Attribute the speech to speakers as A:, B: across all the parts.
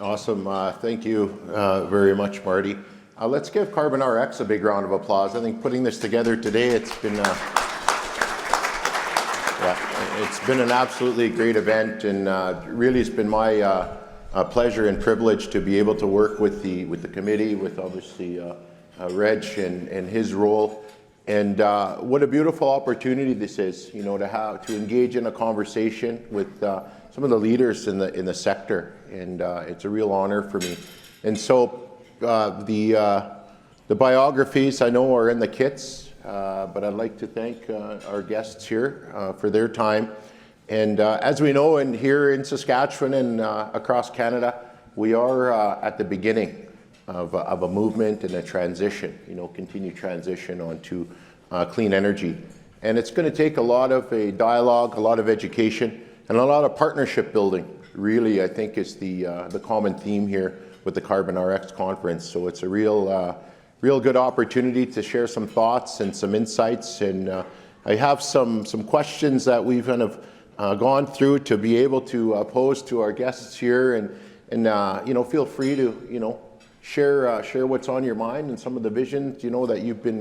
A: Awesome. Thank you very much, Marty. Let's give Carbon RX a big round of applause. I think putting this together today, it's been an absolutely great event, and really it's been my pleasure and privilege to be able to work with the committee, with obviously Reg and his role. And what a beautiful opportunity this is, to engage in a conversation with some of the leaders in the sector, and it's a real honor for me. And so the biographies I know are in the kits, but I'd like to thank our guests here for their time. And as we know, here in Saskatchewan and across Canada, we are at the beginning of a movement and a transition, continued transition onto clean energy. And it's going to take a lot of a dialogue, a lot of education, and a lot of partnership building, really, I think, is the common theme here with the Carbon RX conference. So it's a real good opportunity to share some thoughts and some insights. And I have some questions that we've kind of gone through to be able to pose to our guests here. And feel free to, share what's on your mind and some of the visions, that you've been,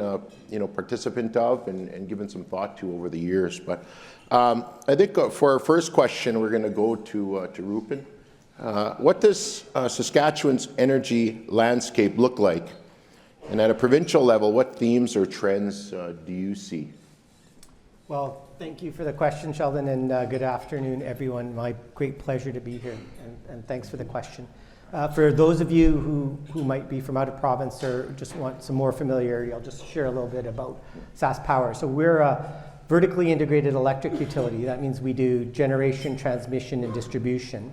A: participant of and given some thought to over the years. But I think for our first question, we're going to go to Rupen. What does Saskatchewan's energy landscape look like? And at a provincial level, what themes or trends do you see?
B: Well, thank you for the question, Sheldon, and good afternoon, everyone. My great pleasure to be here, and thanks for the question. For those of you who might be from out of province or just want some more familiarity, I'll just share a little bit about SaskPower. So we're a vertically integrated electric utility. That means we do generation, transmission, and distribution.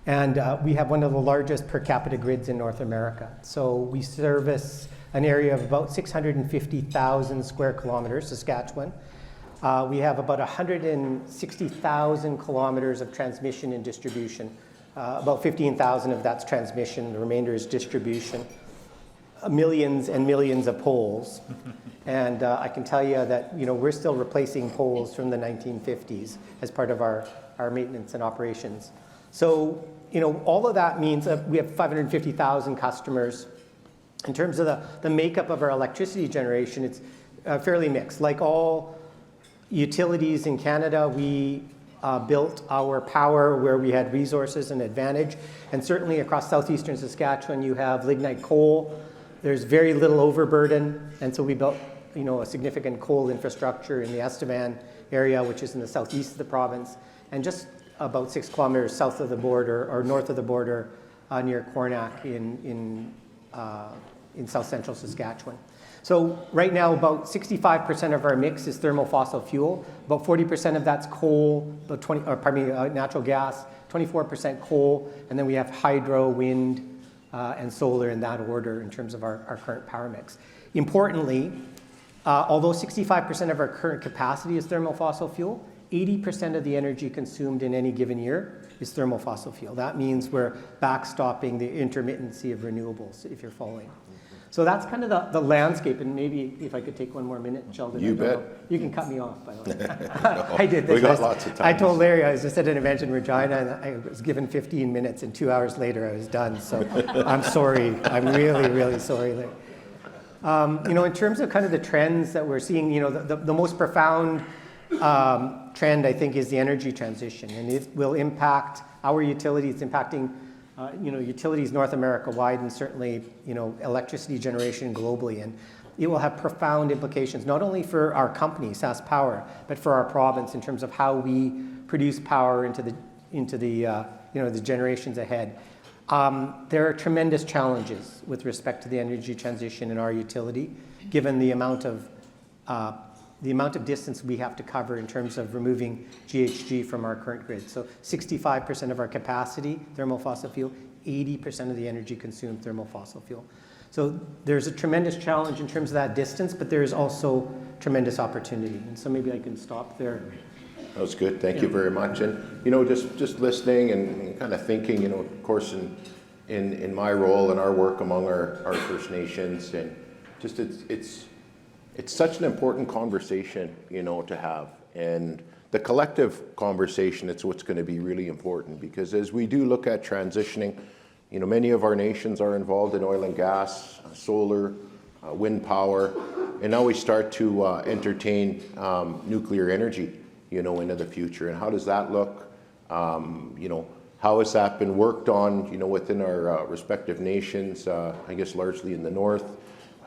B: And we have one of the largest per capita grids in North America. So we service an area of about 650,000 square kilometers, Saskatchewan. We have about 160,000 kilometers of transmission and distribution. About 15,000 of that's transmission, the remainder is distribution. Millions and millions of poles. And I can tell you that we're still replacing poles from the 1950s as part of our maintenance and operations. So all of that means that we have 550,000 customers. In terms of the makeup of our electricity generation, it's fairly mixed. Like all utilities in Canada, we built our power where we had resources and advantage. And certainly across southeastern Saskatchewan, you have lignite coal. There's very little overburden. And so we built a significant coal infrastructure in the Estevan area, which is in the southeast of the province, and just about 6 kilometers south of the border, or north of the border, near Cornac in south central Saskatchewan. So right now, about 65% of our mix is thermal fossil fuel. About 40% of that's coal, natural gas, 24% coal, and then we have hydro, wind, and solar in that order in terms of our current power mix. Importantly, although 65% of our current capacity is thermal fossil fuel, 80% of the energy consumed in any given year is thermal fossil fuel. That means we're backstopping the intermittency of renewables, if you're following. So that's kind of the landscape, and maybe if I could take one more minute, Sheldon.
A: You bet.
B: You can cut me off, by the way.
A: No,
B: I did this.
A: We got lots of time.
B: I told Larry I was just at an event in Regina, and I was given 15 minutes, and 2 hours later I was done. So I'm sorry. I'm really, really sorry, Larry. In terms of kind of the trends that we're seeing, the most profound trend, I think, is the energy transition, and it will impact our utilities, impacting utilities North America wide, and certainly electricity generation globally, and it will have profound implications not only for our company SaskPower, but for our province in terms of how we produce power into the the generations ahead. There are tremendous challenges with respect to the energy transition in our utility, given the amount of distance we have to cover in terms of removing GHG from our current grid. So 65% of our capacity, thermal fossil fuel, 80% of the energy consumed, thermal fossil fuel. So there's a tremendous challenge in terms of that distance, but there is also tremendous opportunity. And so maybe I can stop there.
A: That was good. Thank you very much. And just listening and kind of thinking, of course, in my role and our work among our First Nations, and just it's such an important conversation, to have. And the collective conversation, it's what's going to be really important, because as we do look at transitioning, many of our nations are involved in oil and gas, solar, wind power, and now we start to entertain nuclear energy, into the future. And how does that look? How has that been worked on, within our respective nations, I guess largely in the north?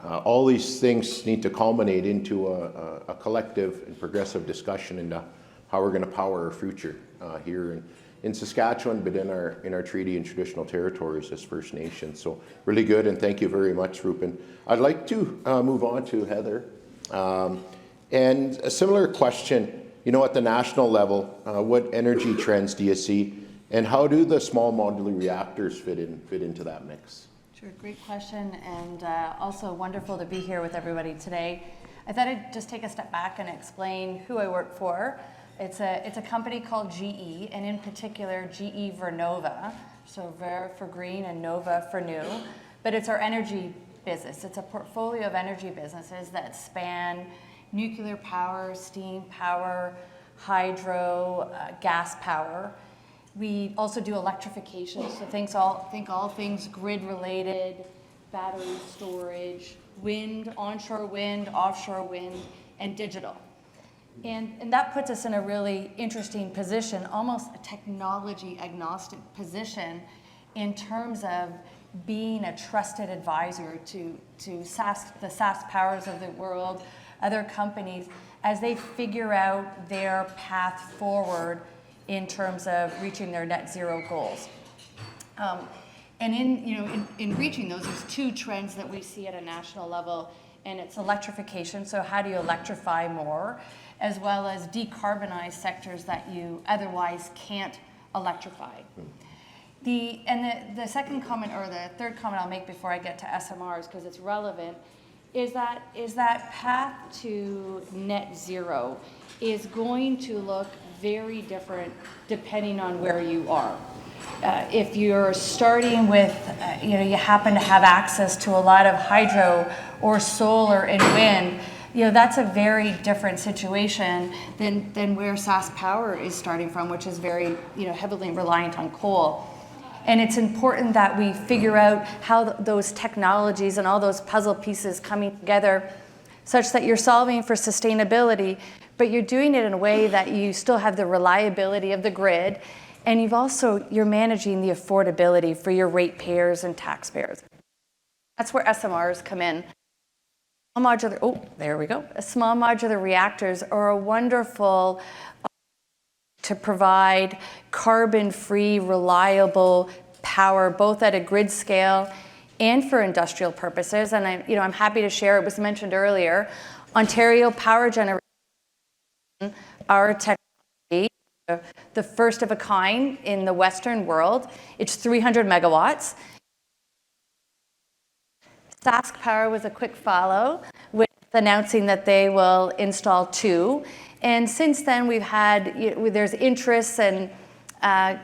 A: All these things need to culminate into a collective and progressive discussion into how we're going to power our future here in Saskatchewan, but in our treaty and traditional territories as First Nations. So really good, and thank you very much, Rupen. I'd like to move on to Heather. And a similar question, at the national level, what energy trends do you see, and how do the small modular reactors fit into that mix?
C: Sure, great question, and also wonderful to be here with everybody today. I thought I'd just take a step back and explain who I work for. It's a company called GE, and in particular GE Vernova, so Ver for green and Nova for new, but it's our energy business. It's a portfolio of energy businesses that span nuclear power, steam power, hydro, gas power. We also do electrification, so think all things grid-related, battery storage, wind, onshore wind, offshore wind, and digital. And that puts us in a really interesting position, almost a technology agnostic position in terms of being a trusted advisor to the SaskPowers of the world, other companies, as they figure out their path forward in terms of reaching their net zero goals. And in reaching those, there's two trends that we see at a national level, and it's electrification, so how do you electrify more, as well as decarbonize sectors that you otherwise can't electrify. The second comment, or the third comment I'll make before I get to SMRs, because it's relevant, is that path to net zero is going to look very different depending on where you are. If you're starting with, you happen to have access to a lot of hydro or solar and wind, that's a very different situation than where SaskPower is starting from, which is very, heavily reliant on coal. And it's important that we figure out how those technologies and all those puzzle pieces coming together such that you're solving for sustainability, but you're doing it in a way that you still have the reliability of the grid, and you're managing the affordability for your ratepayers and taxpayers. That's where SMRs come in. Small modular reactors are a wonderful to provide carbon-free, reliable power, both at a grid scale and for industrial purposes. And I'm happy to share, it was mentioned earlier, Ontario Power Generation, our technology, the first of a kind in the Western world. It's 300 megawatts. SaskPower was a quick follow with announcing that they will install 2. And since then, we've had, there's interests and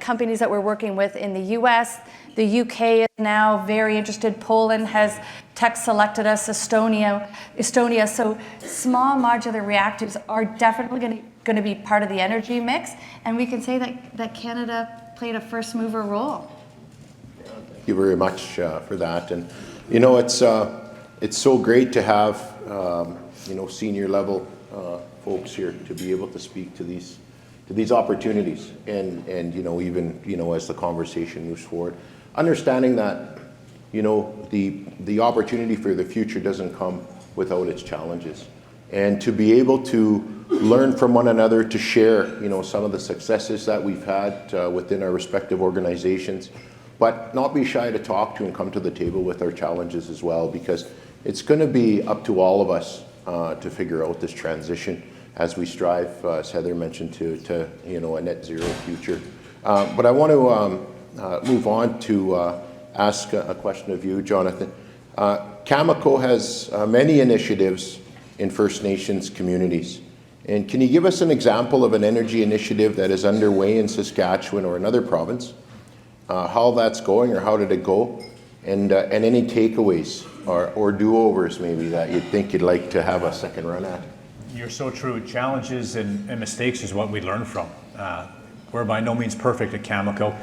C: companies that we're working with in the US. The UK is now very interested. Poland has tech selected us, Estonia. So small modular reactors are definitely going to be part of the energy mix. And we can say that Canada played a first mover role.
A: Thank you very much for that. And, it's so great to have, senior level folks here to be able to speak to these opportunities and even as the conversation moves forward, understanding that the opportunity for the future doesn't come without its challenges, and to be able to learn from one another, to share some of the successes that we've had within our respective organizations, but not be shy to talk to and come to the table with our challenges as well, because it's going to be up to all of us to figure out this transition as we strive, as Heather mentioned, to a net zero future. But I want to move on to ask a question of you, Jonathan. Cameco has many initiatives in First Nations communities. And can you give us an example of an energy initiative that is underway in Saskatchewan or another province? How that's going, or how did it go? And any takeaways or do-overs maybe that you'd think you'd like to have a second run at?
D: You're so true. Challenges and mistakes is what we learn from. We're by no means perfect at Cameco.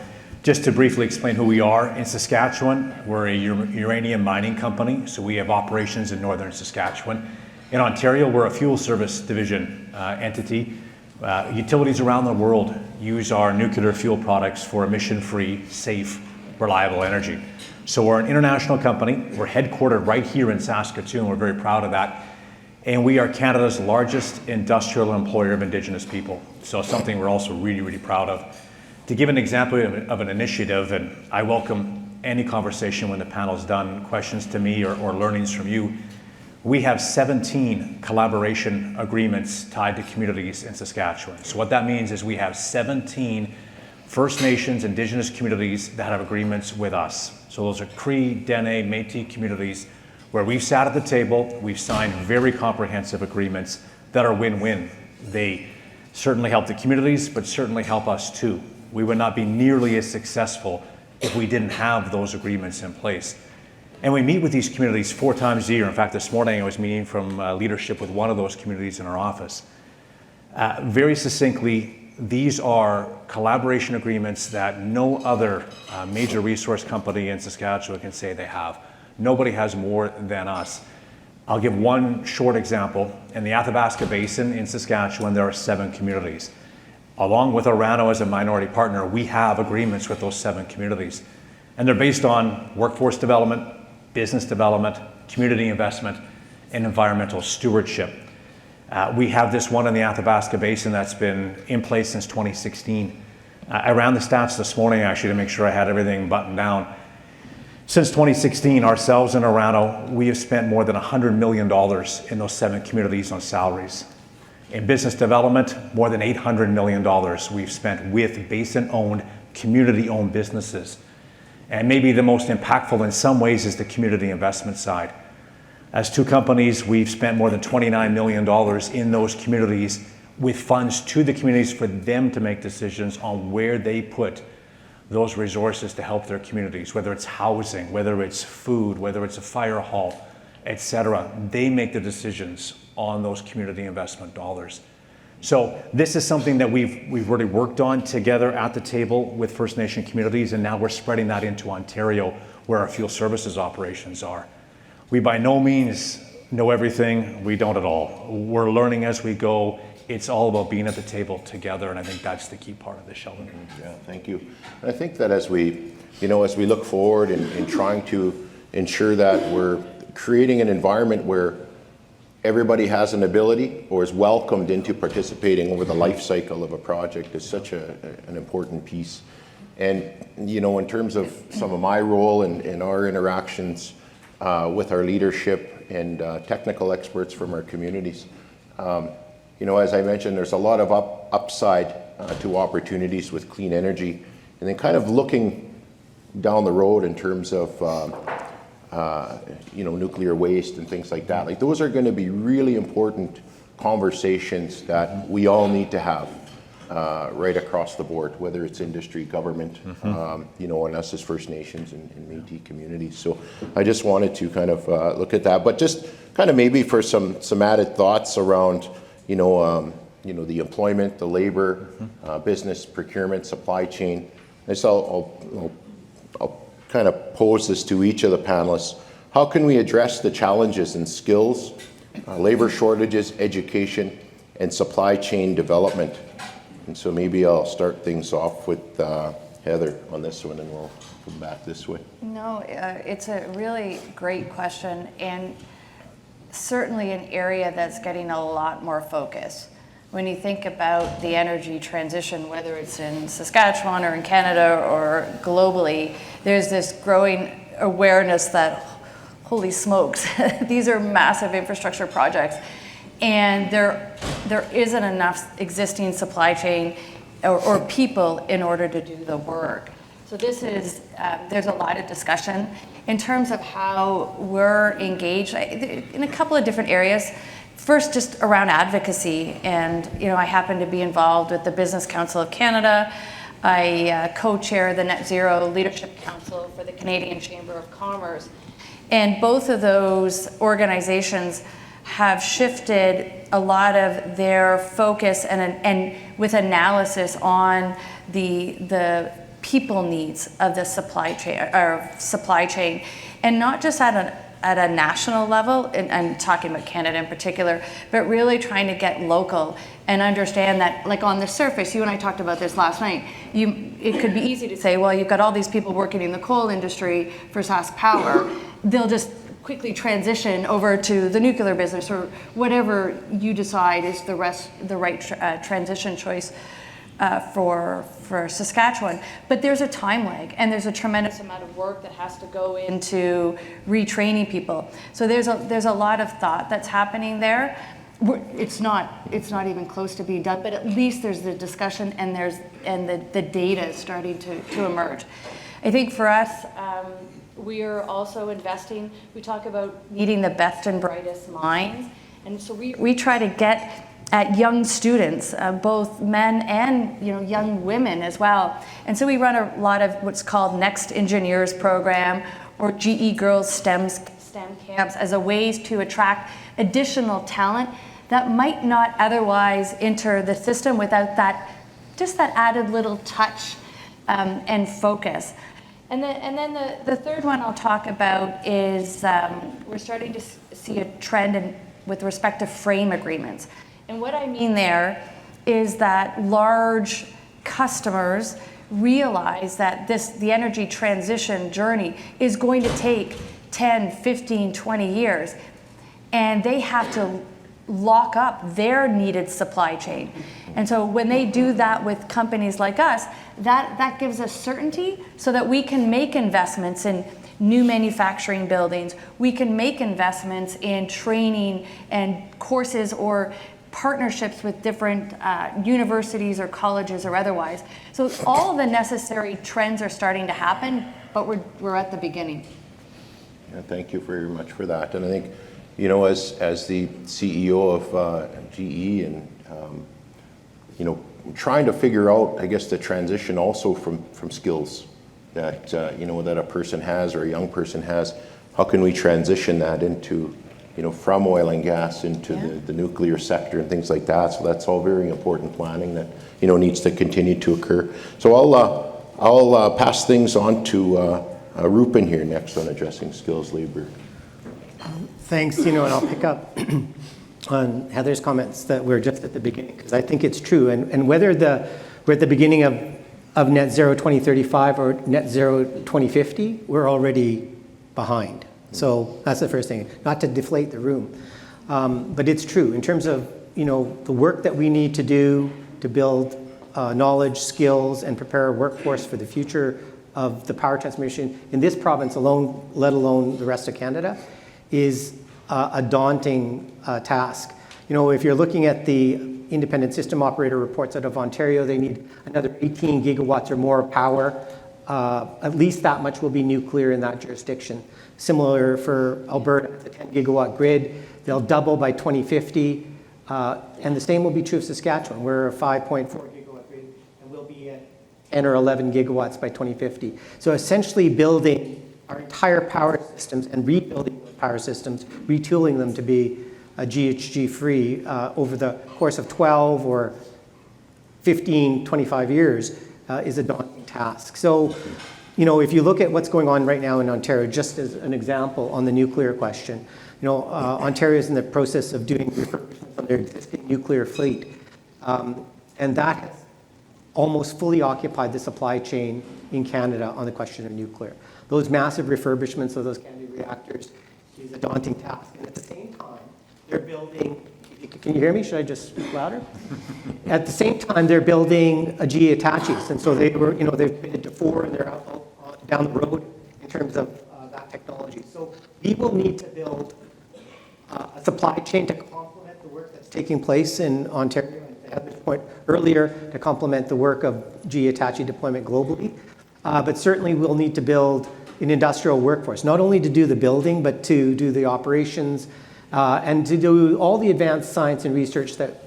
D: Just to briefly explain who we are, in Saskatchewan, we're a uranium mining company, so we have operations in northern Saskatchewan. In Ontario, we're a fuel service division entity. Utilities around the world use our nuclear fuel products for emission-free, safe, reliable energy. So we're an international company. We're headquartered right here in Saskatchewan. We're very proud of that. And we are Canada's largest industrial employer of Indigenous people. So something we're also really, really proud of. To give an example of an initiative, and I welcome any conversation when the panel's done, questions to me or learnings from you, we have 17 collaboration agreements tied to communities in Saskatchewan. So what that means is we have 17 First Nations, Indigenous communities that have agreements with us. So those are Cree, Dene, Métis communities where we've sat at the table, we've signed very comprehensive agreements that are win-win. They certainly help the communities, but certainly help us too. We would not be nearly as successful if we didn't have those agreements in place. And we meet with these communities 4 times a year. In fact, this morning I was meeting from leadership with one of those communities in our office. Very succinctly, these are collaboration agreements that no other major resource company in Saskatchewan can say they have. Nobody has more than us. I'll give one short example. In the Athabasca Basin in Saskatchewan, there are 7 communities. Along with Orano as a minority partner, we have agreements with those 7 communities. And they're based on workforce development, business development, community investment, and environmental stewardship. We have this one in the Athabasca Basin that's been in place since 2016. I ran the stats this morning actually to make sure I had everything buttoned down. Since 2016, ourselves and Orano, we have spent more than $100 million in those 7 communities on salaries. In business development, more than $800 million we've spent with basin-owned, community-owned businesses. And maybe the most impactful in some ways is the community investment side. As 2 companies, we've spent more than $29 million in those communities with funds to the communities for them to make decisions on where they put those resources to help their communities, whether it's housing, whether it's food, whether it's a fire hall, etc. They make the decisions on those community investment dollars. So this is something that we've really worked on together at the table with First Nation communities, and now we're spreading that into Ontario where our fuel services operations are. We by no means know everything. We don't at all. We're learning as we go. It's all about being at the table together, and I think that's the key part of this, Sheldon.
A: Yeah, thank you. And I think that as we look forward in trying to ensure that we're creating an environment where everybody has an ability or is welcomed into participating over the life cycle of a project is such an important piece. And, in terms of some of my role in our interactions with our leadership and technical experts from our communities, as I mentioned, there's a lot of upside to opportunities with clean energy. And then kind of looking down the road in terms of nuclear waste and things like that. Like those are going to be really important conversations that we all need to have right across the board, whether it's industry, government, and us as First Nations and Métis communities. So I just wanted to kind of look at that, but just kind of maybe for some added thoughts around, the employment, the labor, business, procurement, supply chain. I'll kind of pose this to each of the panelists. How can we address the challenges in skills, labor shortages, education, and supply chain development? And so maybe I'll start things off with Heather on this one, and we'll come back this way.
C: No, it's a really great question, and certainly an area that's getting a lot more focus. When you think about the energy transition, whether it's in Saskatchewan or in Canada or globally, there's this growing awareness that, holy smokes, these are massive infrastructure projects, and there isn't enough existing supply chain or people in order to do the work. So this is, there's a lot of discussion in terms of how we're engaged in a couple of different areas. First, just around advocacy, and I happen to be involved with the Business Council of Canada. I co-chair the Net Zero Leadership Council for the Canadian Chamber of Commerce. And both of those organizations have shifted a lot of their focus and with analysis on the people needs of the supply chain, and not just at a national level, and I'm talking about Canada in particular, but really trying to get local and understand that, like on the surface, you and I talked about this last night, it could be easy to say, well, you've got all these people working in the coal industry for SaskPower, they'll just quickly transition over to the nuclear business or whatever you decide is the right transition choice for Saskatchewan. But there's a time lag, and there's a tremendous amount of work that has to go into retraining people. So there's a lot of thought that's happening there. It's not even close to being done, but at least there's the discussion and the data is starting to emerge. I think for us, we are also investing. We talk about needing the best and brightest minds, and so we try to get at young students, both men and young women as well. And so we run a lot of what's called Next Engineers program or GE Girls STEM camps as a ways to attract additional talent that might not otherwise enter the system without that added little touch and focus. And then the third one I'll talk about is we're starting to see a trend with respect to frame agreements. And what I mean there is that large customers realize that the energy transition journey is going to take 10, 15, 20 years, and they have to lock up their needed supply chain. And so when they do that with companies like us, that gives us certainty so that we can make investments in new manufacturing buildings, we can make investments in training and courses or partnerships with different universities or colleges or otherwise. So all the necessary trends are starting to happen, but we're at the beginning.
A: Yeah, thank you very much for that. And I think, as the CEO of GE and, trying to figure out, I guess, the transition also from skills that, that a person has or a young person has, how can we transition that into, from oil and gas into the nuclear sector and things like that. So that's all very important planning that, needs to continue to occur. So I'll pass things on to Rupen here next on addressing skills labor.
B: Thanks, and I'll pick up on Heather's comments that were just at the beginning, because I think it's true. And whether we're at the beginning of net zero 2035 or net zero 2050, we're already behind. So that's the first thing, not to deflate the room. But it's true in terms of, the work that we need to do to build knowledge, skills, and prepare a workforce for the future of the power transmission in this province alone, let alone the rest of Canada, is a daunting task. If you're looking at the independent system operator reports out of Ontario, they need another 18 gigawatts or more of power. At least that much will be nuclear in that jurisdiction. Similar for Alberta, the 10 gigawatt grid, they'll double by 2050. And the same will be true of Saskatchewan. We're a 5.4 gigawatt grid, and we'll be at 10 or 11 gigawatts by 2050. So essentially building our entire power systems and rebuilding those power systems, retooling them to be GHG free over the course of 12 or 15, 25 years is a daunting task. So, if you look at what's going on right now in Ontario, just as an example on the nuclear question, Ontario is in the process of doing refurbishment on their existing nuclear fleet. And that has almost fully occupied the supply chain in Canada on the question of nuclear. Those massive refurbishments of those Kennedy reactors is a daunting task. And at the same time, they're building, can you hear me? Should I just speak louder? At the same time, they're building a GE Hitachi's. And so they've been into 4 and they're out down the road in terms of that technology. So we will need to build a supply chain to complement the work that's taking place in Ontario, and at this point earlier, to complement the work of GE Hitachi deployment globally. But certainly we'll need to build an industrial workforce, not only to do the building, but to do the operations and to do all the advanced science and research that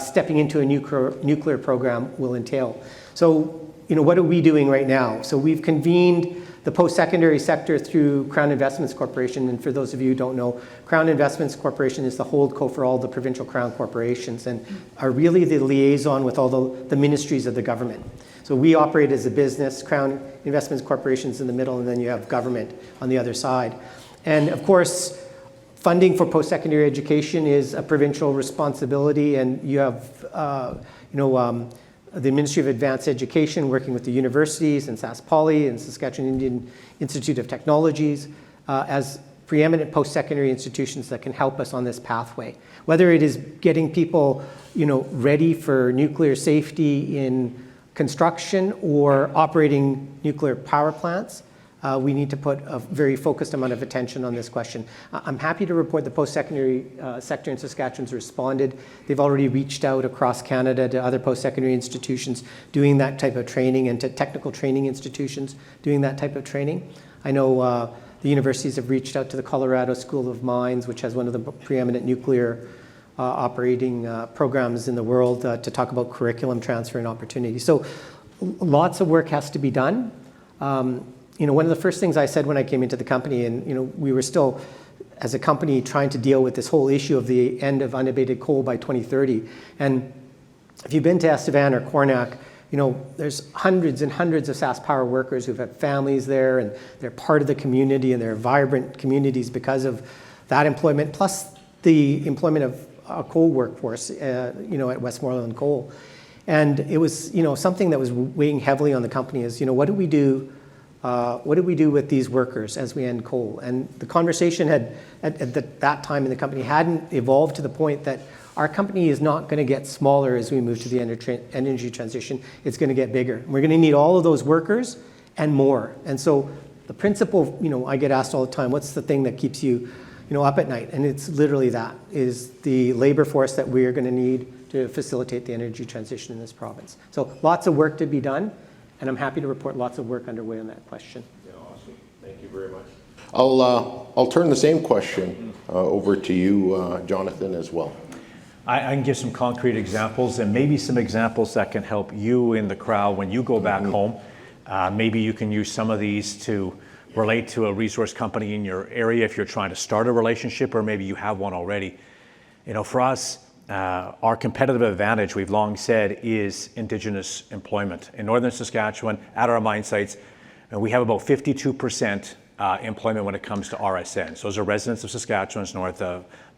B: stepping into a nuclear program will entail. So what are we doing right now? So we've convened the post-secondary sector through Crown Investments Corporation. And for those of you who don't know, Crown Investments Corporation is the holdco for all the provincial Crown corporations and are really the liaison with all the ministries of the government. So we operate as a business, Crown Investments Corporation's in the middle, and then you have government on the other side. And of course, funding for post-secondary education is a provincial responsibility, and you have, the Ministry of Advanced Education working with the universities and SaskPower and Saskatchewan Indian Institute of Technologies as preeminent post-secondary institutions that can help us on this pathway. Whether it is getting people, ready for nuclear safety in construction or operating nuclear power plants, we need to put a very focused amount of attention on this question. I'm happy to report the post-secondary sector in Saskatchewan's responded. They've already reached out across Canada to other post-secondary institutions doing that type of training and to technical training institutions doing that type of training. I know the universities have reached out to the Colorado School of Mines, which has one of the preeminent nuclear operating programs in the world to talk about curriculum transfer and opportunity. So lots of work has to be done. One of the first things I said when I came into the company, and we were still, as a company, trying to deal with this whole issue of the end of unabated coal by 2030. And if you've been to Estevan or Cornac, there's hundreds and hundreds of SaskPower workers who've had families there, and they're part of the community, and they're vibrant communities because of that employment, plus the employment of a coal workforce, at Westmoreland Coal. And it was, something that was weighing heavily on the company is, what do we do? What do we do with these workers as we end coal? And the conversation had, at that time in the company, hadn't evolved to the point that our company is not going to get smaller as we move to the energy transition. It's going to get bigger. We're going to need all of those workers and more. And so the principle, I get asked all the time, what's the thing that keeps you, up at night? And it's literally that, is the labor force that we are going to need to facilitate the energy transition in this province. So lots of work to be done. And I'm happy to report lots of work underway on that question.
A: Yeah, awesome. Thank you very much. I'll turn the same question over to you, Jonathan, as well.
D: I can give some concrete examples and maybe some examples that can help you in the crowd when you go back home. Maybe you can use some of these to relate to a resource company in your area if you're trying to start a relationship, or maybe you have one already. For us, our competitive advantage, we've long said, is Indigenous employment. In northern Saskatchewan, at our mine sites, we have about 52% employment when it comes to RSNs. Those are residents of Saskatchewan's north,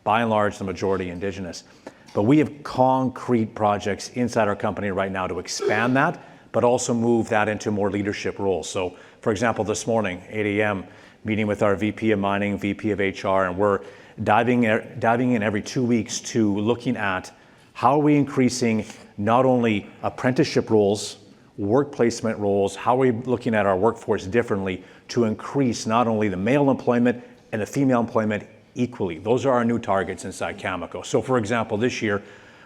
D: by and large, the majority Indigenous. But we have concrete projects inside our company right now to expand that, but also move that into more leadership roles. So, for example, this morning, 8 a.m., meeting with our VP of Mining, VP of HR, and we're diving in every 2 weeks to looking at how are we increasing not only apprenticeship roles, work placement roles, how are we looking at our workforce differently to increase not only the male employment and the female employment equally. Those are our new targets inside Cameco. So for example, this year,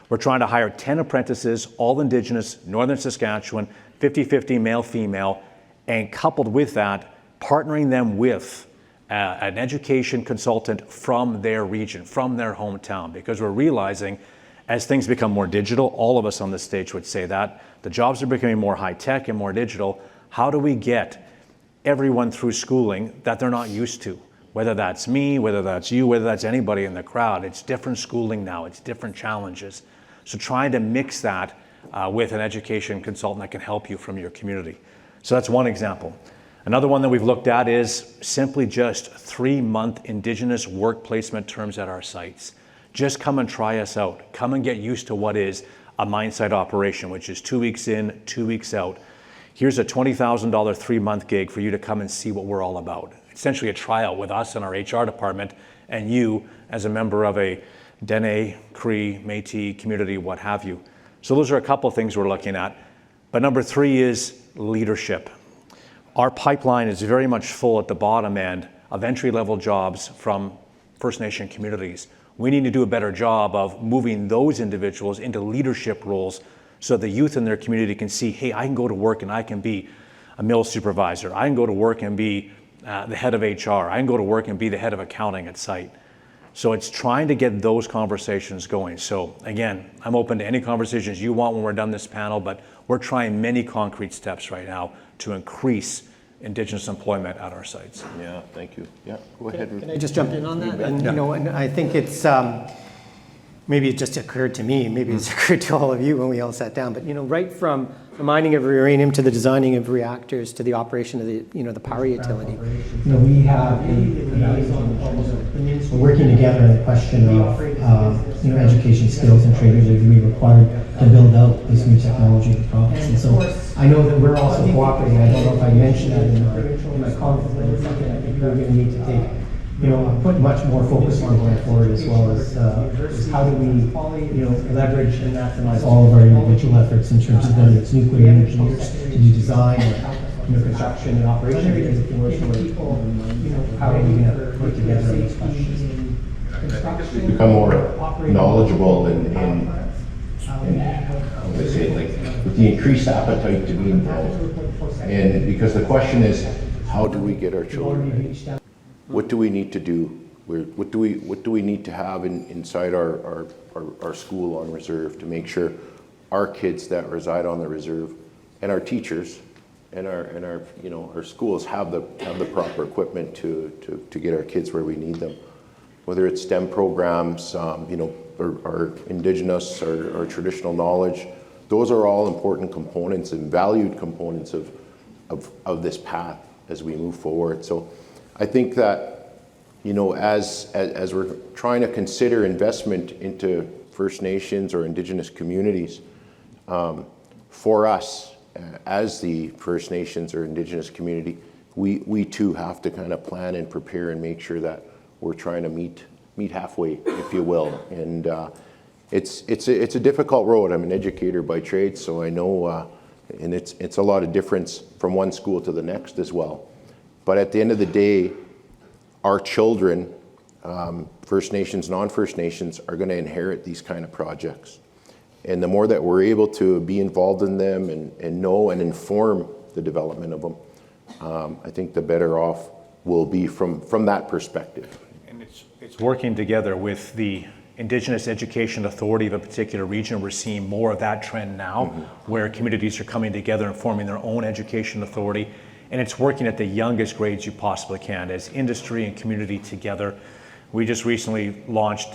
D: we're trying to hire 10 apprentices, all Indigenous, northern Saskatchewan, 50-50 male-female, and coupled with that, partnering them with an education consultant from their region, from their hometown, because we're realizing as things become more digital, all of us on this stage would say that, the jobs are becoming more high-tech and more digital. How do we get everyone through schooling that they're not used to? Whether that's me, whether that's you, whether that's anybody in the crowd, it's different schooling now, it's different challenges. So trying to mix that with an education consultant that can help you from your community. So that's one example. Another one that we've looked at is simply just 3-month Indigenous work placement terms at our sites. Just come and try us out. Come and get used to what is a mine site operation, which is 2 weeks in, 2 weeks out. Here's a $20,000 3-month gig for you to come and see what we're all about. Essentially a tryout with us and our HR department and you as a member of a Dene, Cree, Métis community, what have you. So those are a couple of things we're looking at. But number 3 is leadership. Our pipeline is very much full at the bottom end of entry-level jobs from First Nation communities. We need to do a better job of moving those individuals into leadership roles so the youth in their community can see, hey, I can go to work and I can be a mill supervisor. I can go to work and be the head of HR. I can go to work and be the head of accounting at site. So it's trying to get those conversations going. So again, I'm open to any conversations you want when we're done this panel, but We're trying many concrete steps right now to increase Indigenous employment at our sites.
A: Yeah, thank you. Yeah, go ahead.
B: Can I just jump in on that? And,
D: Yeah.
B: you know, and I think it's, maybe it just occurred to me, maybe it's occurred to all of you when we all sat down, but, you know, right from the mining of uranium to the designing of reactors to the operation of the, you know, the power utility. You know, we have we're working together on the question of, you know, education skills and training that we required to build out this new technology in the province. And so I know that we're also cooperating. I don't know if I mentioned that in my comments, but it's something I think we're going to need to take, you know, put much more focus on going forward, as well as how do we, you know, leverage and maximize all of our individual efforts in terms of whether it's nuclear engineers to do design or, you know, construction and operation, because if you're working with people, you know, how are we going to work together on these questions?
A: Become more knowledgeable and how would I say it, like with the increased appetite to be involved. And because the question is, how do we get our children ready? What do we need to do? What do we need to have inside our school on reserve to make sure our kids that reside on the reserve and our teachers and our you know, our schools have the proper equipment to get our kids where we need them, whether it's STEM programs, you know, or Indigenous or traditional knowledge. Those are all important components and valued components of this path as we move forward. So I think that, you know, as we're trying to consider investment into First Nations or Indigenous communities, for us as the First Nations or Indigenous community, we too have to kind of plan and prepare and make sure that we're trying to meet halfway, if you will. And it's a difficult road. I'm an educator by trade, so I know, and it's a lot of difference from one school to the next as well. But at the end of the day, our children, First Nations, non-First Nations, are going to inherit these kind of projects. And the more that we're able to be involved in them and know and inform the development of them, I think the better off we'll be from that perspective.
D: And it's working together with the Indigenous Education Authority of a particular region. We're seeing more of that trend now, where communities are coming together and forming their own education authority. And it's working at the youngest grades you possibly can, as industry and community together. We just recently launched,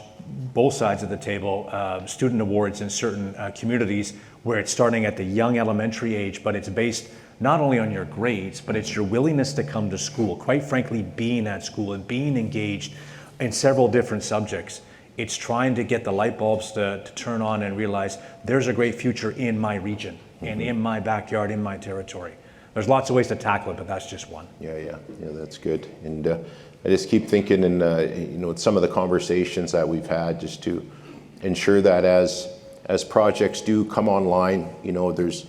D: both sides of the table, student awards in certain communities, where it's starting at the young elementary age, but it's based not only on your grades, but it's your willingness to come to school. Quite frankly, being at school and being engaged in several different subjects. It's trying to get the light bulbs to turn on and realize there's a great future in my region and in my backyard, in my territory. There's lots of ways to tackle it, but that's just one.
A: Yeah, that's good. And I just keep thinking, and you know, some of the conversations that we've had, just to ensure that as projects do come online, you know, there's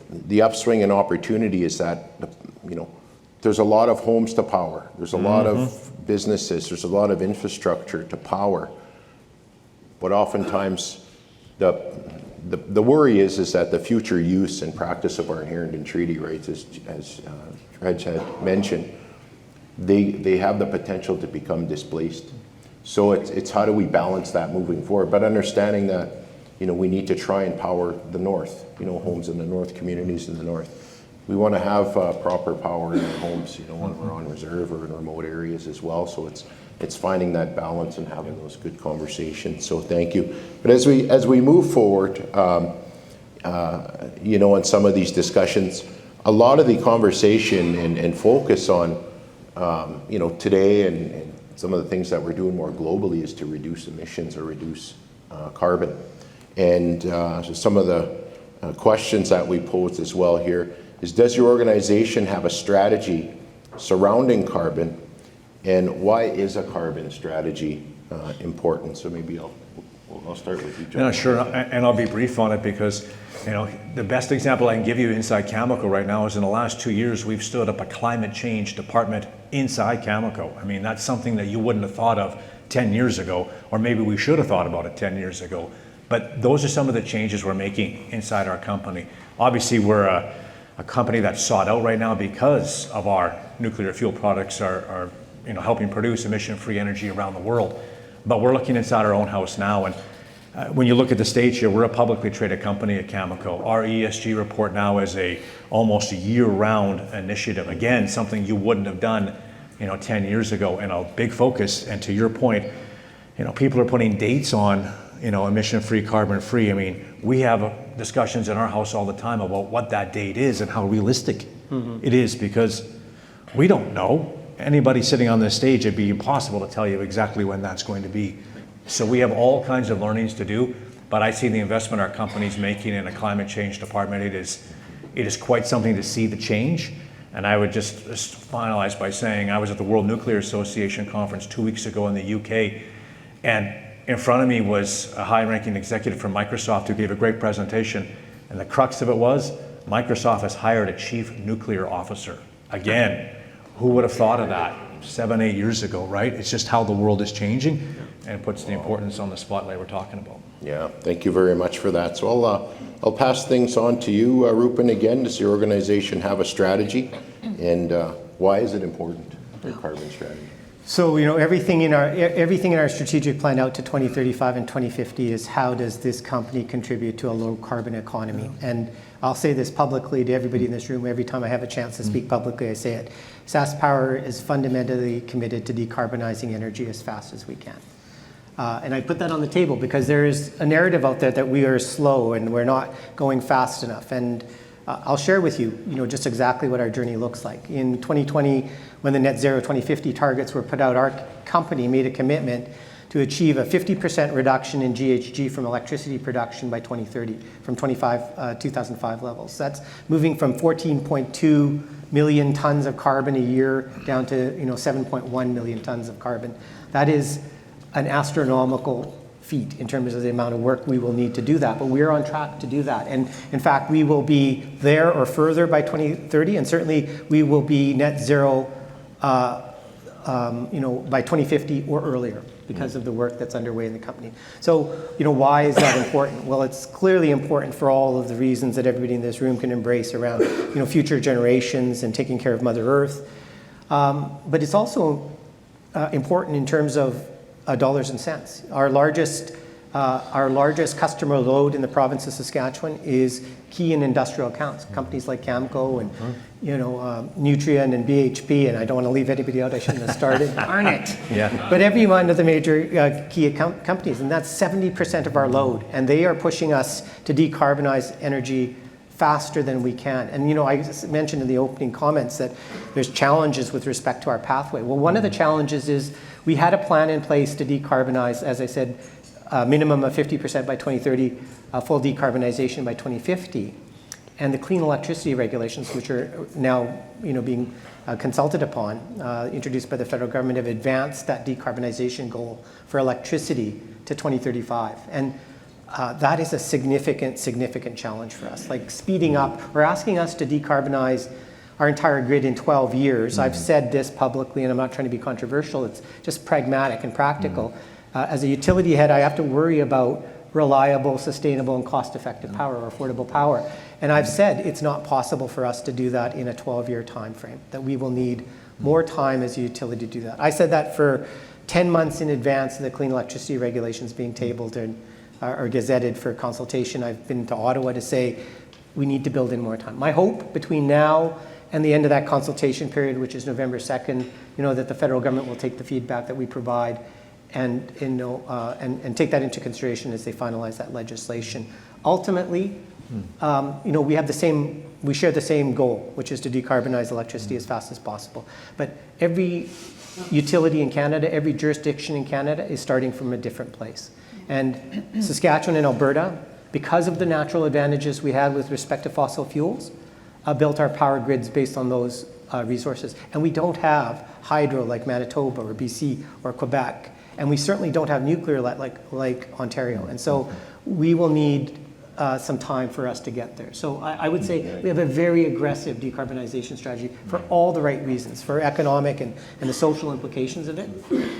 A: the upswing and opportunity is that, you know, there's a lot of homes to power. There's a lot of businesses. There's a lot of infrastructure to power. But oftentimes, the worry is that the future use and practice of our inherent and treaty rights, as Reg had mentioned, they have the potential to become displaced. So it's how do we balance that moving forward, but understanding that, you know, we need to try and power the north, you know, homes in the north, communities in the north. We want to have proper power in our homes, you know, when we're on reserve or in remote areas as well. So it's finding that balance and having those good conversations. So thank you. But as we move forward, you know, in some of these discussions, a lot of the conversation and focus on, you know, today and some of the things that we're doing more globally is to reduce emissions or reduce carbon. And so some of the questions that we posed as well here is, does your organization have a strategy surrounding carbon, and why is a carbon strategy important? So maybe I'll start with you, John.
D: Yeah, sure, and I'll be brief on it because, you know, the best example I can give you inside Cameco right now is in the last 2 years, we've stood up a climate change department inside Cameco. I mean, that's something that you wouldn't have thought of 10 years ago, or maybe we should have thought about it 10 years ago. But those are some of the changes we're making inside our company. Obviously, we're a company that's sought out right now because of our nuclear fuel products are you know, helping produce emission-free energy around the world. But we're looking inside our own house now, and when you look at the stage here, we're a publicly traded company at Cameco. Our ESG report now is almost a year-round initiative. Again, something you wouldn't have done, 10 years ago, and a big focus. And to your point, people are putting dates on, emission-free, carbon-free. I mean, we have discussions in our house all the time about what that date is and how realistic it is, because we don't know. Anybody sitting on this stage, it'd be impossible to tell you exactly when that's going to be. So we have all kinds of learnings to do, but I see the investment our company's making in a climate change department. It is quite something to see the change. And I would just finalize by saying I was at the World Nuclear Association conference 2 weeks ago in the UK, and in front of me was a high-ranking executive from Microsoft who gave a great presentation, and the crux of it was Microsoft has hired a chief nuclear officer. Again, who would have thought of that 7, 8 years ago, right? It's just how the world is changing, and it puts the importance on the spotlight we're talking about.
A: Yeah, thank you very much for that. So I'll pass things on to you, Rupen, again. Does your organization have a strategy, and why is it important, their carbon strategy?
B: So, everything in our strategic plan out to 2035 and 2050 is how does this company contribute to a low carbon economy? And I'll say this publicly to everybody in this room. Every time I have a chance to speak publicly, I say it. SaskPower is fundamentally committed to decarbonizing energy as fast as we can. And I put that on the table because there is a narrative out there that we are slow and we're not going fast enough. And I'll share with you, just exactly what our journey looks like. In 2020, when the Net Zero 2050 targets were put out, our company made a commitment to achieve a 50% reduction in GHG from electricity production by 2030, from 2005 levels. That's moving from 14.2 million tons of carbon a year down to 7.1 million tons of carbon. That is an astronomical feat in terms of the amount of work we will need to do that, but we're on track to do that. And in fact, we will be there or further by 2030, and certainly we will be net zero by 2050 or earlier because of the work that's underway in the company. So, why is that important? Well, it's clearly important for all of the reasons that everybody in this room can embrace around, future generations and taking care of Mother Earth. But it's also important in terms of dollars and cents. Our largest customer load in the province of Saskatchewan is key and industrial accounts, companies like Cameco and Nutrien and BHP, and I don't want to leave anybody out. I shouldn't have started. Darn it!
D: Yeah.
B: But every one of the major key account companies, and that's 70% of our load, and they are pushing us to decarbonize energy faster than we can. And I mentioned in the opening comments that there's challenges with respect to our pathway. Well, one of the challenges is we had a plan in place to decarbonize, as I said, a minimum of 50% by 2030, full decarbonization by 2050. And the clean electricity regulations, which are now being consulted upon, introduced by the federal government, have advanced that decarbonization goal for electricity to 2035. And that is a significant challenge for us. Like speeding up, or asking us to decarbonize our entire grid in 12 years. I've said this publicly, and I'm not trying to be controversial. It's just pragmatic and practical. As a utility head, I have to worry about reliable, sustainable, and cost-effective power, or affordable power. And I've said it's not possible for us to do that in a 12-year time frame, that we will need more time as a utility to do that. I said that for 10 months in advance of the clean electricity regulations being tabled and or gazetted for consultation. I've been to Ottawa to say we need to build in more time. My hope between now and the end of that consultation period, which is November 2nd, that the federal government will take the feedback that we provide and take that into consideration as they finalize that legislation. Ultimately, we share the same goal, which is to decarbonize electricity as fast as possible. But every utility in Canada, every jurisdiction in Canada is starting from a different place. And Saskatchewan and Alberta, because of the natural advantages we had with respect to fossil fuels, built our power grids based on those resources. And we don't have hydro like Manitoba or BC or Quebec. And we certainly don't have nuclear like Ontario. And so we will need some time for us to get there. So I would say we have a very aggressive decarbonization strategy for all the right reasons, for economic and the social implications of it.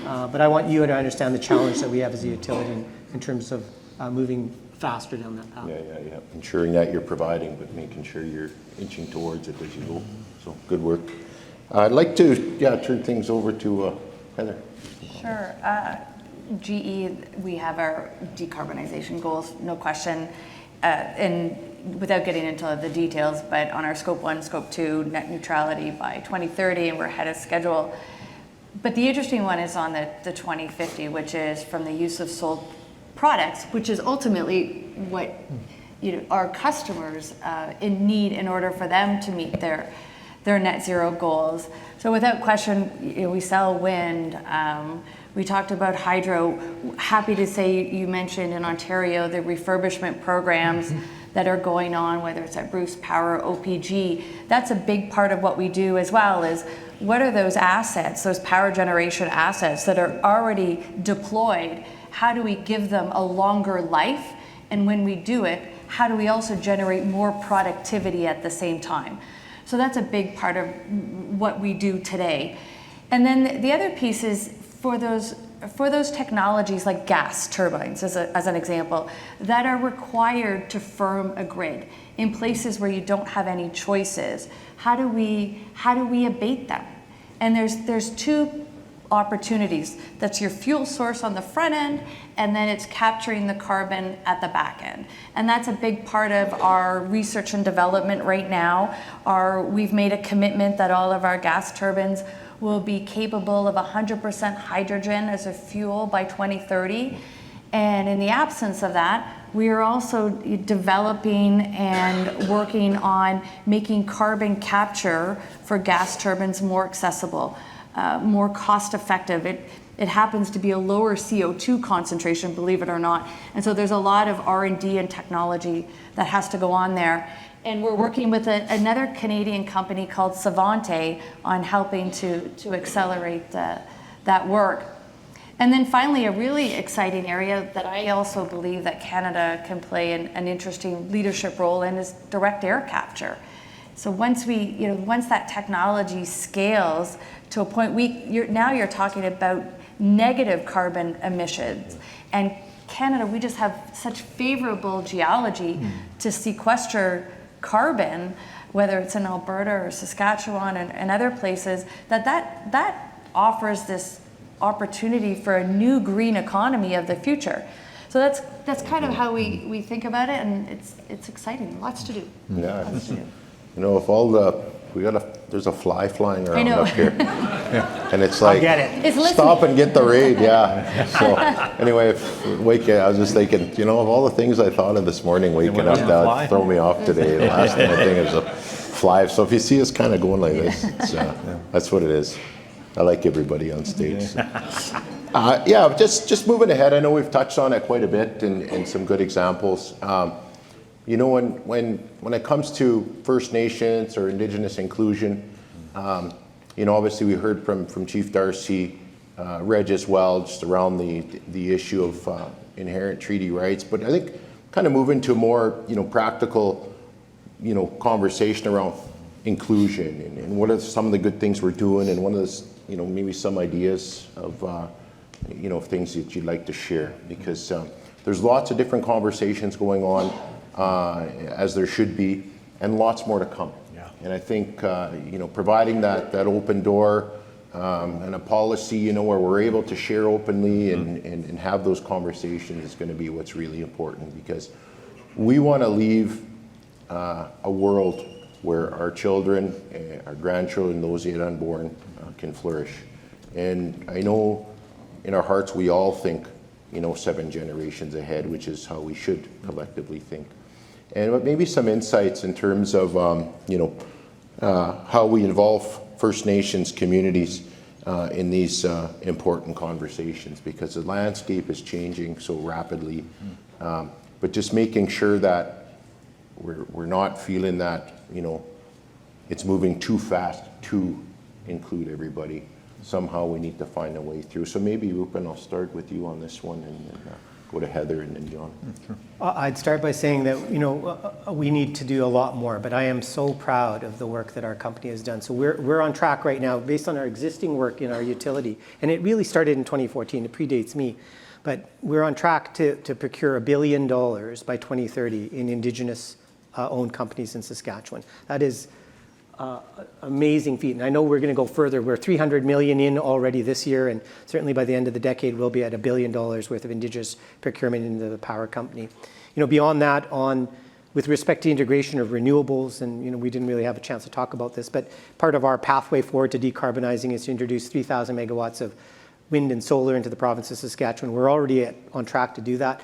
B: But I want you to understand the challenge that we have as a utility in terms of moving faster down that path.
A: Yeah. Ensuring that you're providing, but making sure you're inching towards it as you go. So good work. I'd like to turn things over to Heather.
C: Sure. GE, we have our decarbonization goals, no question. And without getting into the details, but on our scope 1, scope 2 net neutrality by 2030, and we're ahead of schedule. But the interesting one is on the 2050, which is from the use of sold products, which is ultimately what our customers in need in order for them to meet their net zero goals. So without question, we sell wind. We talked about hydro. Happy to say you mentioned in Ontario the refurbishment programs that are going on, whether it's at Bruce Power, OPG. That's a big part of what we do as well, is what are those assets, those power generation assets that are already deployed? How do we give them a longer life? And when we do it, how do we also generate more productivity at the same time? So that's a big part of what we do today. And then the other piece is for those technologies like gas turbines, as an example, that are required to firm a grid in places where you don't have any choices. How do we abate them? And there's two opportunities. That's your fuel source on the front end, and then it's capturing the carbon at the back end. And that's a big part of our research and development right now. We've made a commitment that all of our gas turbines will be capable of 100% hydrogen as a fuel by 2030. And in the absence of that, we are also developing and working on making carbon capture for gas turbines more accessible, more cost effective. It happens to be a lower CO2 concentration, believe it or not. And so there's a lot of R&D and technology that has to go on there. And we're working with another Canadian company called Savante on helping to accelerate that work. And then finally, a really exciting area that I also believe that Canada can play an interesting leadership role in is direct air capture. So once that technology scales to a point, now you're talking about negative carbon emissions. And Canada, we just have such favorable geology to sequester carbon, whether it's in Alberta or Saskatchewan and other places, that offers this opportunity for a new green economy of the future. So that's kind of how we think about it, and it's exciting. Lots to do.
A: Yeah.
C: Lots to do.
A: If there's a fly flying around up here. And it's
B: I'll
A: like,
B: get it.
C: It's listening.
A: stop and get the raid, yeah. So anyway, I was just thinking, of all the things I thought of this morning, waking up, that throw me off today. The last thing I think is a fly. So if you see us kind of going like this, that's what it is. I like everybody on stage. So. Just moving ahead. I know we've touched on it quite a bit and some good examples. When it comes to First Nations or Indigenous inclusion, obviously we heard from Chief Darcy, Reg as well, just around the issue of inherent treaty rights. But I think kind of moving to a more practical conversation around inclusion and what are some of the good things we're doing, and what is maybe some ideas of things that you'd like to share, because there's lots of different conversations going on. As there should be, and lots more to come. Yeah. And I think providing that open door and a policy where we're able to share openly and have those conversations is going to be what's really important, because we want to leave a world where our children, our grandchildren, those yet unborn can flourish. And I know in our hearts we all think 7 generations ahead, which is how we should collectively think. And maybe some insights in terms of how we involve First Nations communities in these important conversations, because the landscape is changing so rapidly. But just making sure that we're not feeling that it's moving too fast to include everybody. Somehow we need to find a way through. So maybe, Rupen, I'll start with you on this one, and then go to Heather and then John.
B: Sure. I'd start by saying that we need to do a lot more, but I am so proud of the work that our company has done. So we're on track right now based on our existing work in our utility, and it really started in 2014. It predates me, but we're on track to procure $1 billion by 2030 in Indigenous owned companies in Saskatchewan. That is amazing feat. And I know we're going to go further. We're $300 million in already this year, and certainly by the end of the decade, we'll be at $1 billion worth of Indigenous procurement into the power company. Beyond that, with respect to integration of renewables, and we didn't really have a chance to talk about this, but part of our pathway forward to decarbonizing is to introduce 3,000 megawatts of wind and solar into the province of Saskatchewan. We're already on track to do that.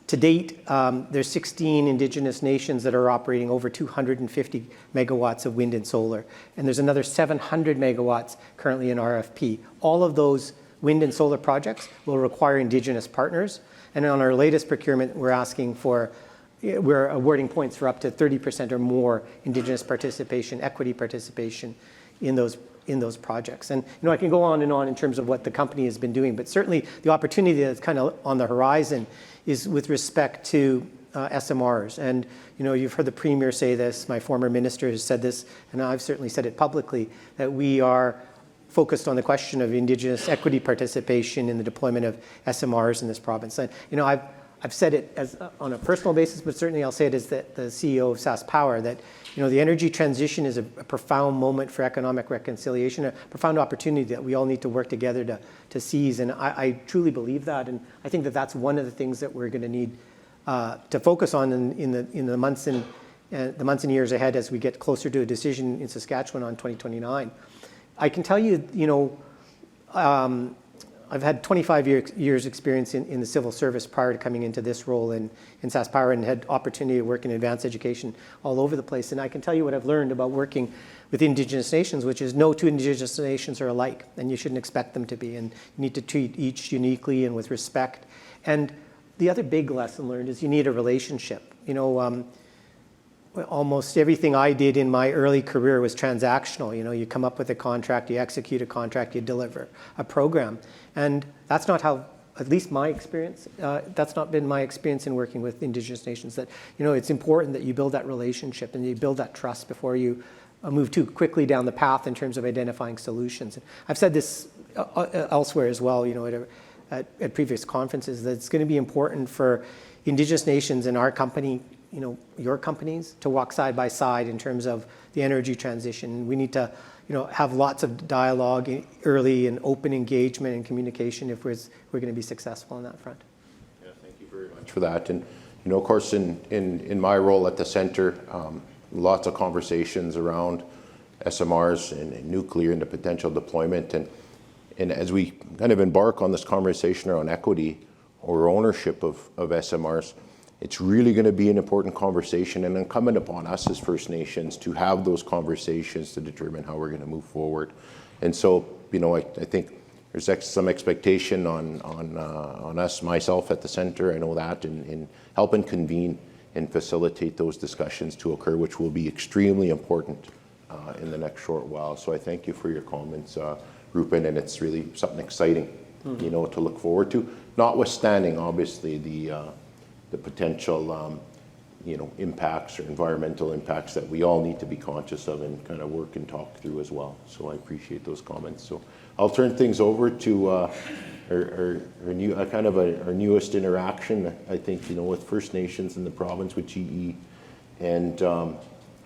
B: To date, there's 16 Indigenous nations that are operating over 250 megawatts of wind and solar, and there's another 700 megawatts currently in RFP. All of those wind and solar projects will require Indigenous partners, and on our latest procurement, we're awarding points for up to 30% or more Indigenous participation, equity participation in those projects. And I can go on and on in terms of what the company has been doing, but certainly the opportunity that's kind of on the horizon is with respect to SMRs. And you've heard the Premier say this, my former minister has said this, and I've certainly said it publicly, that we are focused on the question of Indigenous equity participation in the deployment of SMRs in this province. And I've said it as on a personal basis, but certainly I'll say it as the CEO of SaskPower, that the energy transition is a profound moment for economic reconciliation, a profound opportunity that we all need to work together to seize. And I truly believe that, and I think that that's one of the things that we're going to need to focus on in the months and years ahead as we get closer to a decision in Saskatchewan on 2029. I can tell you, I've had 25 years experience in the civil service prior to coming into this role in SaskPower, and had opportunity to work in advanced education all over the place. And I can tell you what I've learned about working with Indigenous nations, which is no two Indigenous nations are alike, and you shouldn't expect them to be. And you need to treat each uniquely and with respect. And the other big lesson learned is you need a relationship. Almost everything I did in my early career was transactional. You come up with a contract, you execute a contract, you deliver a program. And that's not how, at least my experience, that's not been my experience in working with Indigenous nations, that, it's important that you build that relationship and you build that trust before you move too quickly down the path in terms of identifying solutions. I've said this elsewhere as well, at previous conferences, that it's going to be important for Indigenous nations and our company, your companies, to walk side by side in terms of the energy transition. We need to, have lots of dialogue early and open engagement and communication if we're going to be successful on that front.
A: Yeah, thank you very much for that. And of course, in my role at the center, lots of conversations around SMRs and nuclear and the potential deployment. And as we kind of embark on this conversation around equity or ownership of SMRs, it's really going to be an important conversation and incumbent upon us as First Nations to have those conversations to determine how we're going to move forward. And so, I think there's some expectation on us, myself at the center, I know that, in helping convene and facilitate those discussions to occur, which will be extremely important in the next short while. So I thank you for your comments, Rupen, and it's really something exciting, to look forward to, notwithstanding, obviously, the potential, impacts or environmental impacts that we all need to be conscious of and kind of work and talk through as well. So I appreciate those comments. So I'll turn things over to our newest interaction, I think, with First Nations in the province with GE. And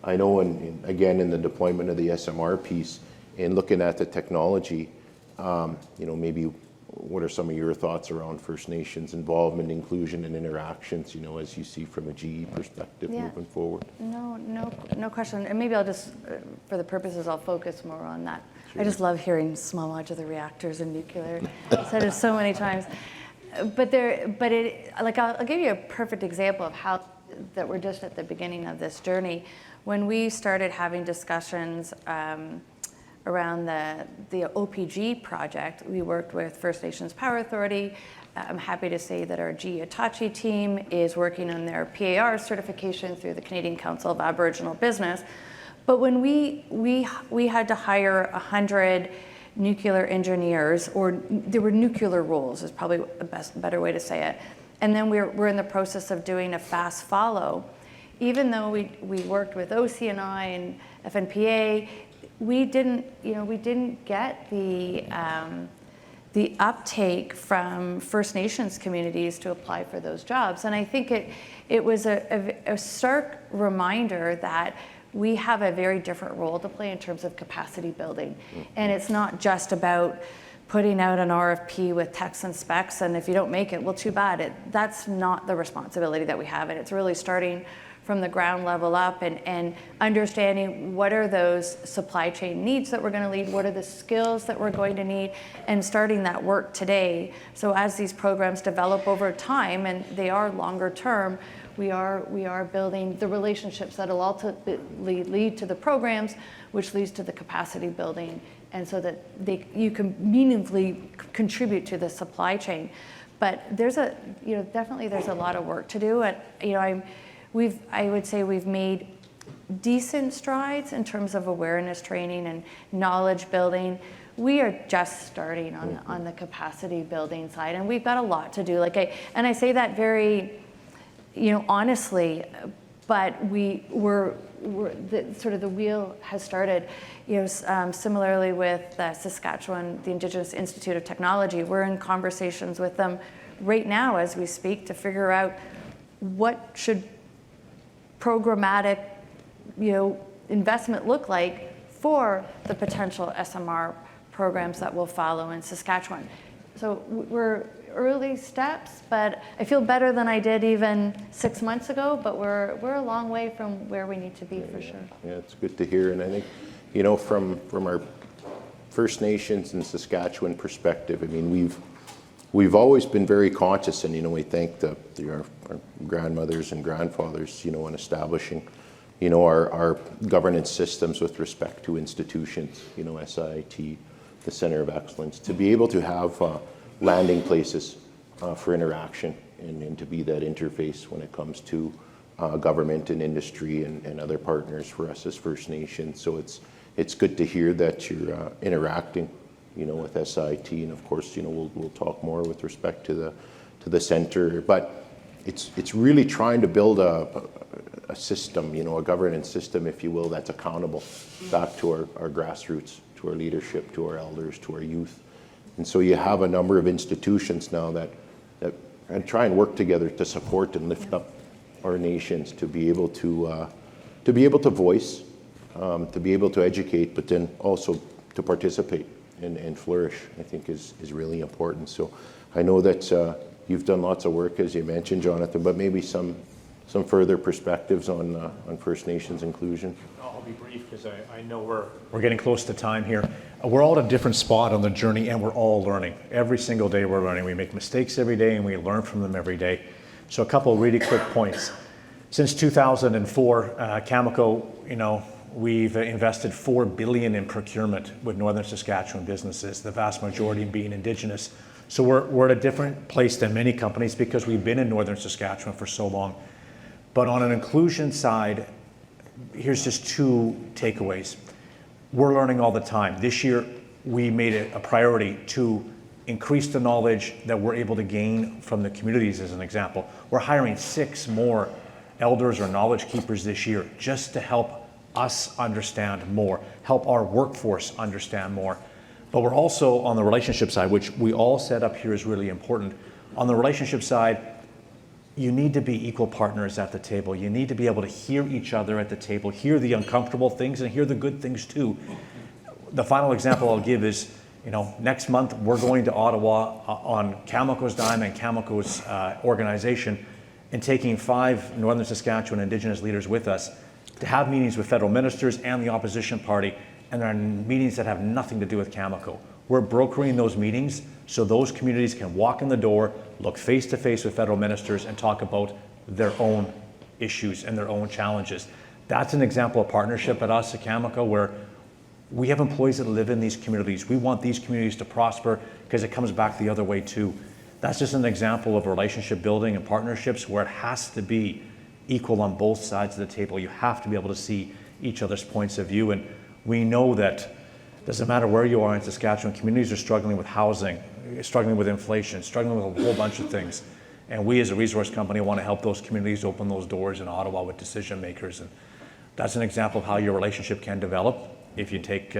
A: I know, again, in the deployment of the SMR piece and looking at the technology, maybe what are some of your thoughts around First Nations involvement, inclusion, and interactions, as you see from a GE perspective moving forward?
C: No question. And maybe I'll just, for the purposes, I'll focus more on that. Sure. I just love hearing small modular reactors and nuclear. I've said it so many times. But I'll give you a perfect example of how that we're just at the beginning of this journey. When we started having discussions around the OPG project, we worked with First Nations Power Authority. I'm happy to say that our GE Hitachi team is working on their PAR certification through the Canadian Council of Aboriginal Business. But when we had to hire 100 nuclear engineers, or there were nuclear roles, is probably a better way to say it. And then we're in the process of doing a fast follow. Even though we worked with OCNI and FNPA, we didn't get the uptake from First Nations communities to apply for those jobs. And I think it was a stark reminder that we have a very different role to play in terms of capacity building. And it's not just about putting out an RFP with text and specs, and if you don't make it, well, too bad. That's not the responsibility that we have, and it's really starting from the ground level up and understanding what are those supply chain needs that we're going to need, what are the skills that we're going to need, and starting that work today. So as these programs develop over time, and they are longer term, we are building the relationships that will ultimately lead to the programs, which leads to the capacity building, and so that you can meaningfully contribute to the supply chain. But definitely there's a lot of work to do, and I would say we've made decent strides in terms of awareness training and knowledge building. We are just starting on the capacity building side, and we've got a lot to do. I say that very, honestly, but we're the wheel has started. Similarly with Saskatchewan, the Indigenous Institute of Technology, we're in conversations with them right now as we speak to figure out what should programmatic, investment look like for the potential SMR programs that will follow in Saskatchewan. So we're early steps, but I feel better than I did even 6 months ago, but we're a long way from where we need to be for sure.
A: Yeah, it's good to hear, and I think, from our First Nations and Saskatchewan perspective, I mean, we've always been very conscious, and we thank our grandmothers and grandfathers, in establishing, our governance systems with respect to institutions, SIT, the Center of Excellence, to be able to have landing places for interaction and to be that interface when it comes to government and industry and other partners for us as First Nations. So it's good to hear that you're interacting with SIT, and of course, we'll talk more with respect to the center. But it's really trying to build a system, a governance system, if you will, that's accountable back to our grassroots, to our leadership, to our elders, to our youth. And so you have a number of institutions now that try and work together to support and lift up our nations to be able to voice, to be able to educate, but then also to participate and flourish, I think is really important. So I know that you've done lots of work, as you mentioned, Jonathan, but maybe some further perspectives on First Nations inclusion.
D: I'll be brief because I know we're getting close to time here. We're all at a different spot on the journey, and we're all learning. Every single day we're learning. We make mistakes every day, and we learn from them every day. So a couple of really quick points. Since 2004, Cameco, we've invested $4 billion in procurement with Northern Saskatchewan businesses, the vast majority being Indigenous. So we're at a different place than many companies because we've been in Northern Saskatchewan for so long. But on an inclusion side, here's just two takeaways. We're learning all the time. This year, we made it a priority to increase the knowledge that we're able to gain from the communities, as an example. We're hiring 6 more elders or knowledge keepers this year just to help us understand more, help our workforce understand more. But we're also on the relationship side, which we all set up here is really important. On the relationship side, you need to be equal partners at the table. You need to be able to hear each other at the table, hear the uncomfortable things and hear the good things too. The final example I'll give is, next month we're going to Ottawa on Cameco's dime and Cameco's organization, and taking 5 Northern Saskatchewan Indigenous leaders with us to have meetings with federal ministers and the opposition party, and there are meetings that have nothing to do with Cameco. We're brokering those meetings so those communities can walk in the door, look face to face with federal ministers, and talk about their own issues and their own challenges. That's an example of partnership at us at Cameco, where we have employees that live in these communities. We want these communities to prosper because it comes back the other way too. That's just an example of relationship building and partnerships where it has to be equal on both sides of the table. You have to be able to see each other's points of view, and we know that doesn't matter where you are in Saskatchewan, communities are struggling with housing, struggling with inflation, struggling with a whole bunch of things. And we as a resource company want to help those communities open those doors in Ottawa with decision makers. And that's an example of how your relationship can develop if you take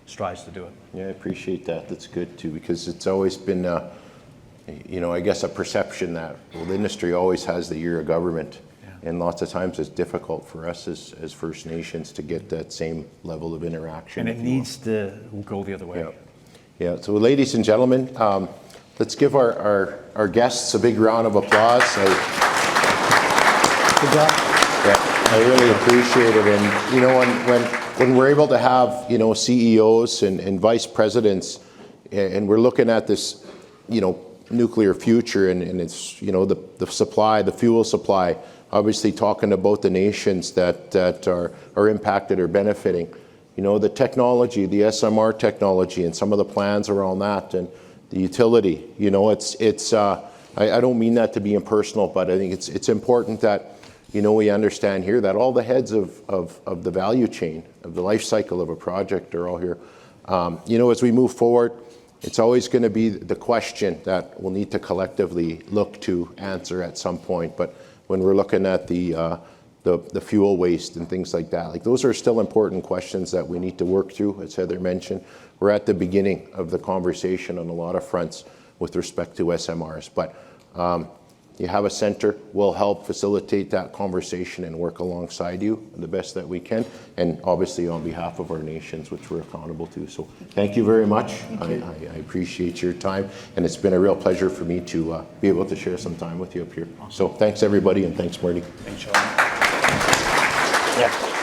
D: strides to do it.
A: Yeah, I appreciate that. That's good too, because it's always been, I guess a perception that the industry always has the ear of government. Yeah. and lots of times it's difficult for us as First Nations to get that same level of interaction.
D: And it needs to go the other way.
A: Yeah. So ladies and gentlemen, let's give our guests a big round of applause.
B: Good job.
A: Yeah, I really appreciate it. And you know, when we're able to have, you know, CEOs and vice presidents, and we're looking at this, you know, nuclear future, and it's, you know, the supply, the fuel supply, obviously talking about the nations that are impacted or benefiting. You know, the technology, the SMR technology, and some of the plans around that, and the utility. You know, I don't mean that to be impersonal, but I think it's important that, you know, we understand here that all the heads of the value chain, of the life cycle of a project are all here. You know, as we move forward, it's always going to be the question that we'll need to collectively look to answer at some point. But when we're looking at the fuel waste and things like that, like those are still important questions that we need to work through. As Heather mentioned, we're at the beginning of the conversation on a lot of fronts with respect to SMRs. But you have a center, we'll help facilitate that conversation and work alongside you the best that we can, and obviously on behalf of our nations, which we're accountable to. So thank you very much. I appreciate your time, and it's been a real pleasure for me to be able to share some time with you up here. So thanks everybody, and thanks Marty.
D: Thanks, Sheldon. Yeah.